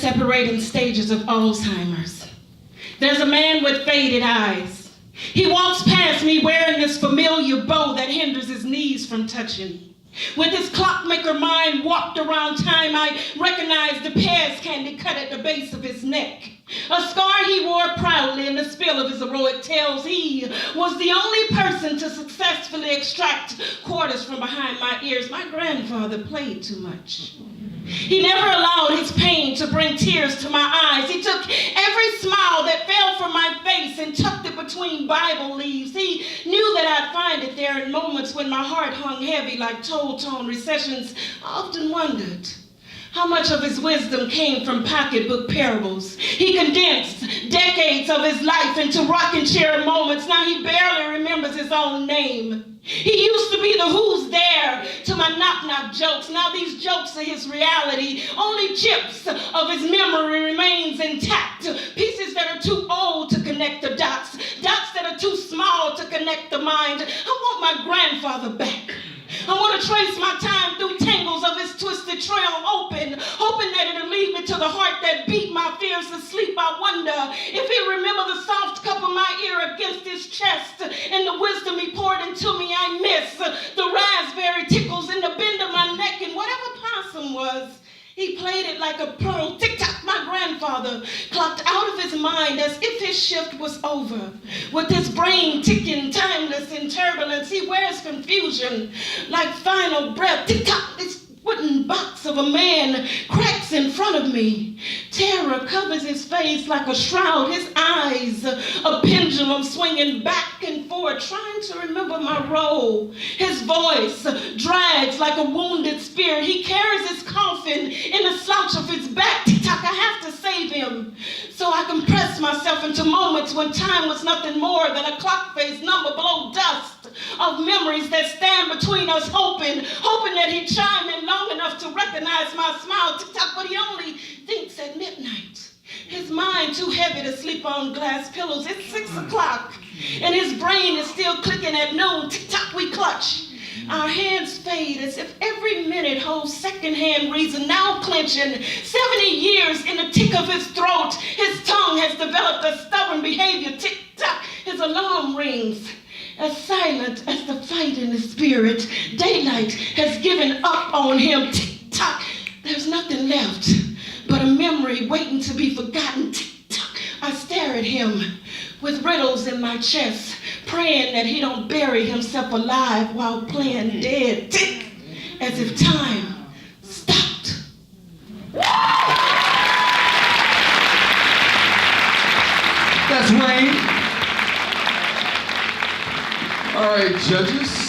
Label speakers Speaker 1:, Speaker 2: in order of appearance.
Speaker 1: separating stages of Alzheimer's. There's a man with faded eyes. He walks past me wearing this familiar bow that hinders his knees from touching. With his clockmaker mind warped around time, I recognize the Pears candy cut at the base of his neck. A scar he wore proudly in the spill of his heroic tales. He was the only person to successfully extract quarters from behind my ears. My grandfather played too much. He never allowed his pain to bring tears to my eyes. He took every smile that fell from my face and tucked it between Bible leaves. He knew that I'd find it there in moments when my heart hung heavy like toll-tone recessions. I often wondered how much of his wisdom came from pocketbook parables. He condensed decades of his life into rocking chair moments. Now he barely remembers his own name. He used to be the who's there to my knock-knock jokes. Now these jokes are his reality. Only chips of his memory remains intact. Pieces that are too old to connect the dots. Dots that are too small to connect the mind. I want my grandfather back. I want to trace my time through tangles of his twisted trail, hoping that it'll lead me to the heart that beat my fears to sleep. I wonder if he'll remember the soft cup of my ear against his chest and the wisdom he poured into me. I miss the raspberry tickles in the bend of my neck, and whatever possum was, he played it like a pro. Tick-tock, my grandfather clocked out of his mind as if his shift was over. With his brain ticking, timeless in turbulence, he wears confusion like final breath. Tick-tock, this wooden box of a man cracks in front of me. Terror covers his face like a shroud, his eyes a pendulum swinging back and forth, trying to remember my role. His voice drags like a wounded spirit. He carries his coffin in the slouch of his back. Tick-tock, I have to save him so I can press myself into moments when time was nothing more than a clock-face number below dust of memories that stand between us, hoping that he'd chime in long enough to recognize my smile. Tick-tock, but he only thinks at midnight. His mind too heavy to sleep on glass pillows. It's 6 o'clock, and his brain is still clicking at noon. Tick-tock, we clutch. Our hands fade as if every minute holds secondhand reason, now clenching. 70 years in the tick of his throat. His tongue has developed a stubborn behavior. Tick-tock, his alarm rings. As silent as the fight in the spirit, daylight has given up on him. Tick-tock, there's nothing left but a memory waiting to be forgotten. Tick-tock, I stare at him with riddles in my chest, praying that he don't bury himself alive while playing dead. Tick, as if time stopped.
Speaker 2: That's Wayne. All right, judges.